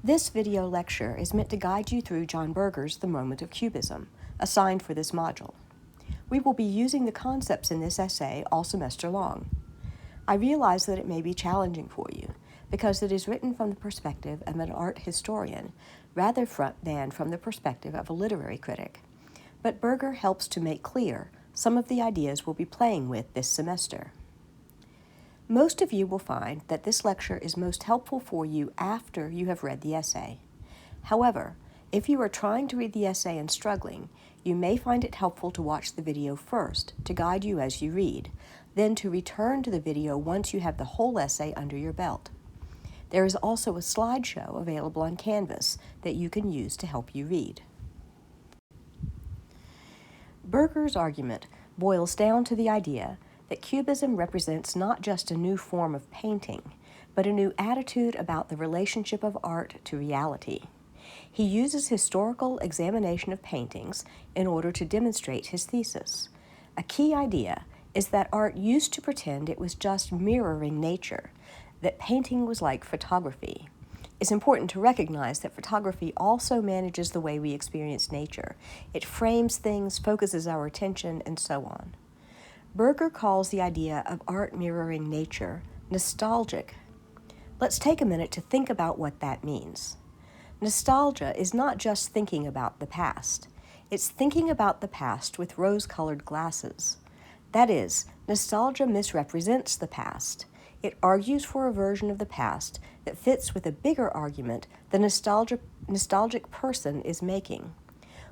This video lecture is meant to guide you through John Berger's The Moment of Cubism, assigned for this module. We will be using the concepts in this essay all semester long. I realize that it may be challenging for you because it is written from the perspective of an art historian rather than from the perspective of a literary critic. But Berger helps to make clear some of the ideas we'll be playing with this semester. Most of you will find that this lecture is most helpful for you after you have read the essay. However, if you are trying to read the essay and struggling, you may find it helpful to watch the video first to guide you as you read, then to return to the video once you have the whole essay under your belt. There is also a slideshow available on Canvas that you can use to help you read. Berger's argument boils down to the idea that Cubism represents not just a new form of painting, but a new attitude about the relationship of art to reality. He uses historical examination of paintings in order to demonstrate his thesis. A key idea is that art used to pretend it was just mirroring nature, that painting was like photography. It's important to recognize that photography also manages the way we experience nature. It frames things, focuses our attention, and so on. Berger calls the idea of art mirroring nature nostalgic. Let's take a minute to think about what that means. Nostalgia is not just thinking about the past. It's thinking about the past with rose-colored glasses. That is, nostalgia misrepresents the past. It argues for a version of the past that fits with a bigger argument the nostalgic person is making.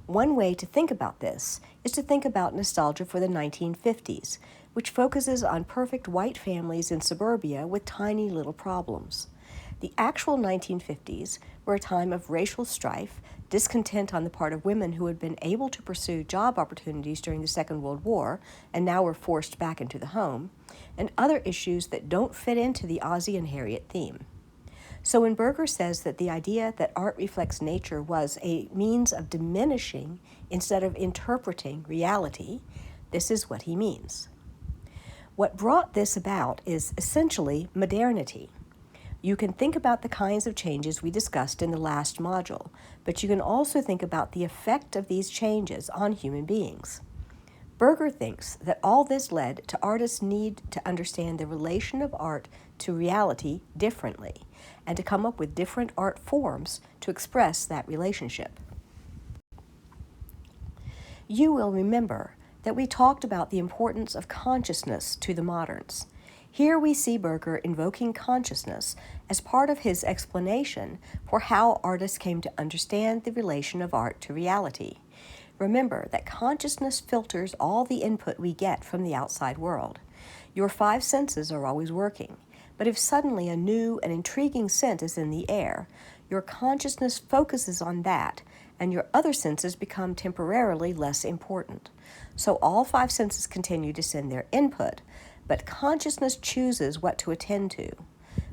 One way to think about this is to think about nostalgia for the 1950s, which focuses on perfect white families in suburbia with tiny little problems. The actual 1950s were a time of racial strife, discontent on the part of women who had been able to pursue job opportunities during the Second World War and now were forced back into the home, and other issues that don't fit into the Ozzie and Harriet theme. So when Berger says that the idea that art reflects nature was a means of diminishing instead of interpreting reality, this is what he means. What brought this about is essentially modernity. You can think about the kinds of changes we discussed in the last module, but you can also think about the effect of these changes on human beings. Berger thinks that all this led to artists' need to understand the relation of art to reality differently, and to come up with different art forms to express that relationship. You will remember that we talked about the importance of consciousness to the moderns. Here we see Berger invoking consciousness as part of his explanation for how artists came to understand the relation of art to reality. Remember that consciousness filters all the input we get from the outside world. Your five senses are always working, but if suddenly a new and intriguing scent is in the air, your consciousness focuses on that, and your other senses become temporarily less important. So all five senses continue to send their input, but consciousness chooses what to attend to.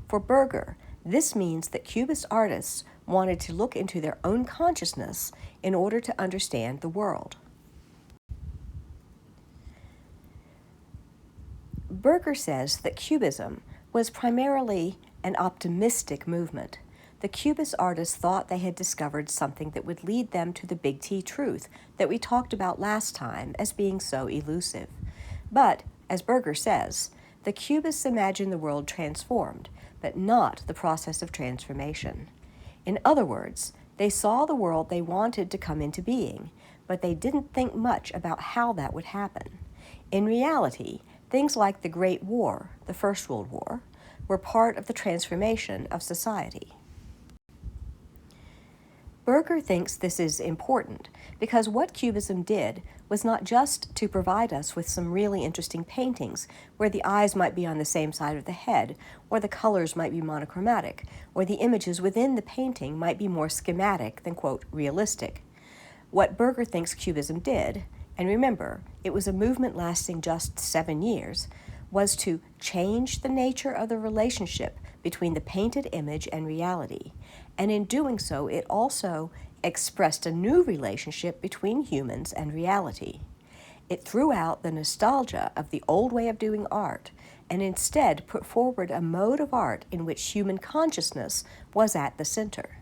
For Berger, this means that Cubist artists wanted to look into their own consciousness in order to understand the world. Berger says that Cubism was primarily an optimistic movement. The Cubist artists thought they had discovered something that would lead them to the big T truth that we talked about last time as being so elusive. But, as Berger says, the Cubists imagined the world transformed, but not the process of transformation. In other words, they saw the world they wanted to come into being, but they didn't think much about how that would happen. In reality, things like the Great War, the First World War, were part of the transformation of society. Berger thinks this is important because what Cubism did was not just to provide us with some really interesting paintings where the eyes might be on the same side of the head, or the colors might be monochromatic, or the images within the painting might be more schematic than, quote, realistic. What Berger thinks Cubism did, and remember, it was a movement lasting just 7 years, was to change the nature of the relationship between the painted image and reality. And in doing so, it also expressed a new relationship between humans and reality. It threw out the nostalgia of the old way of doing art and instead put forward a mode of art in which human consciousness was at the center.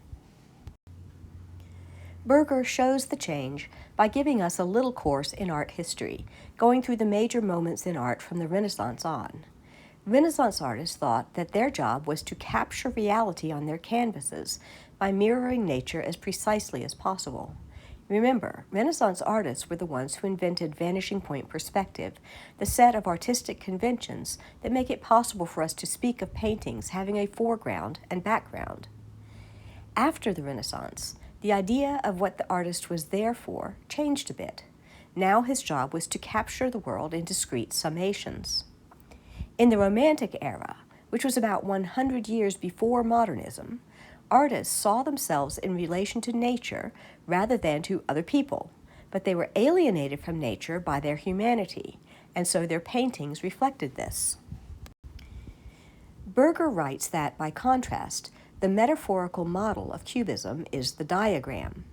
Berger shows the change by giving us a little course in art history, going through the major moments in art from the Renaissance on. Renaissance artists thought that their job was to capture reality on their canvases by mirroring nature as precisely as possible. Remember, Renaissance artists were the ones who invented vanishing point perspective, the set of artistic conventions that make it possible for us to speak of paintings having a foreground and background. After the Renaissance, the idea of what the artist was there for changed a bit. Now his job was to capture the world in discrete summations. In the Romantic era, which was about 100 years before modernism, artists saw themselves in relation to nature rather than to other people, but they were alienated from nature by their humanity, and so their paintings reflected this. Berger writes that, by contrast, the metaphorical model of Cubism is the diagram.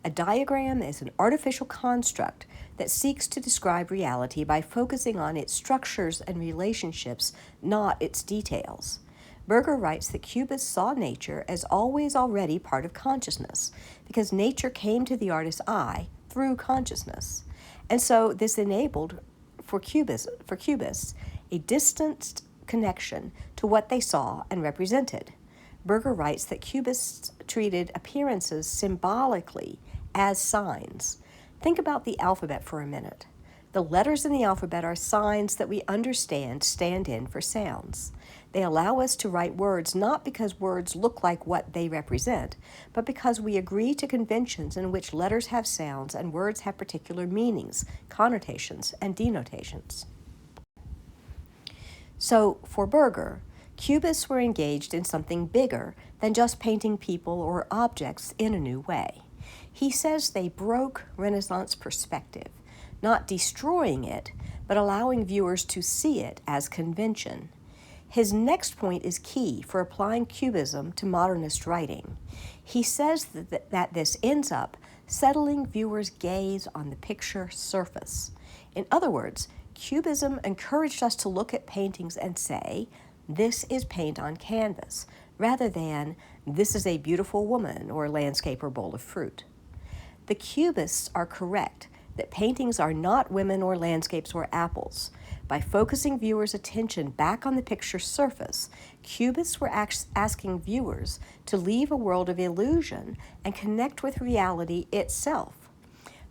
A diagram is an artificial construct that seeks to describe reality by focusing on its structures and relationships, not its details. Berger writes that Cubists saw nature as always already part of consciousness, because nature came to the artist's eye through consciousness. And so this enabled, for Cubists, a distanced connection to what they saw and represented. Berger writes that Cubists treated appearances symbolically as signs. Think about the alphabet for a minute. The letters in the alphabet are signs that we understand stand in for sounds. They allow us to write words not because words look like what they represent, but because we agree to conventions in which letters have sounds and words have particular meanings, connotations, and denotations. So, for Berger, Cubists were engaged in something bigger than just painting people or objects in a new way. He says they broke Renaissance perspective, not destroying it, but allowing viewers to see it as convention. His next point is key for applying Cubism to modernist writing. He says that this ends up settling viewers' gaze on the picture surface. In other words, Cubism encouraged us to look at paintings and say, "This is paint on canvas," rather than, "This is a beautiful woman," or landscape or bowl of fruit. The Cubists are correct that paintings are not women or landscapes or apples. By focusing viewers' attention back on the picture's surface, Cubists were asking viewers to leave a world of illusion and connect with reality itself.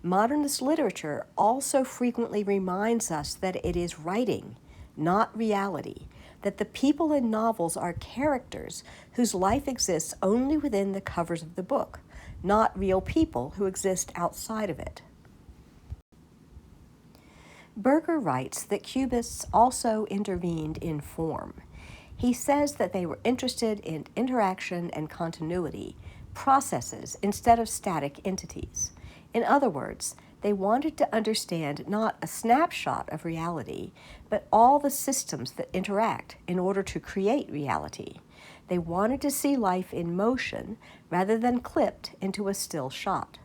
Modernist literature also frequently reminds us that it is writing, not reality, that the people in novels are characters whose life exists only within the covers of the book, not real people who exist outside of it. Berger writes that Cubists also intervened in form. He says that they were interested in interaction and continuity, processes instead of static entities. In other words, they wanted to understand not a snapshot of reality, but all the systems that interact in order to create reality. They wanted to see life in motion rather than clipped into a still shot.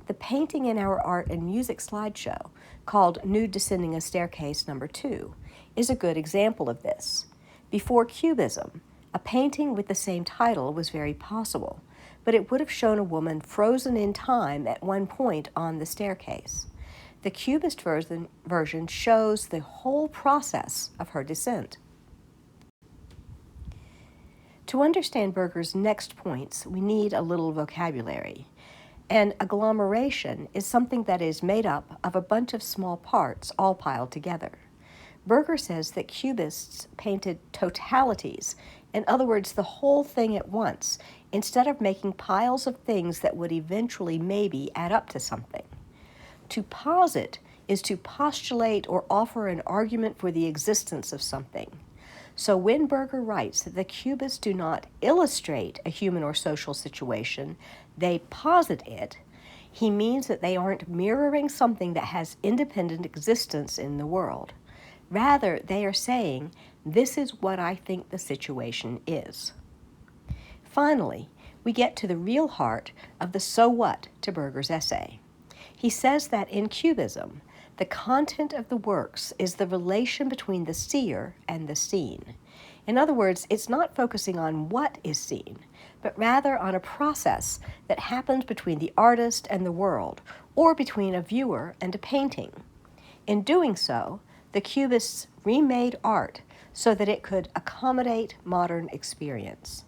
The painting in our art and music slideshow, called Nude Descending a Staircase No. 2, is a good example of this. Before Cubism, a painting with the same title was very possible, but it would have shown a woman frozen in time at one point on the staircase. The Cubist version shows the whole process of her descent. To understand Berger's next points, we need a little vocabulary. An agglomeration is something that is made up of a bunch of small parts all piled together. Berger says that Cubists painted totalities, in other words, the whole thing at once, instead of making piles of things that would eventually maybe add up to something. To posit is to postulate or offer an argument for the existence of something. So when Berger writes that the Cubists do not illustrate a human or social situation, they posit it, he means that they aren't mirroring something that has independent existence in the world. Rather, they are saying, "This is what I think the situation is." Finally, we get to the real heart of the "so what" to Berger's essay. He says that in Cubism, the content of the works is the relation between the seer and the seen. In other words, it's not focusing on what is seen, but rather on a process that happens between the artist and the world, or between a viewer and a painting. In doing so, the Cubists remade art so that it could accommodate modern experience.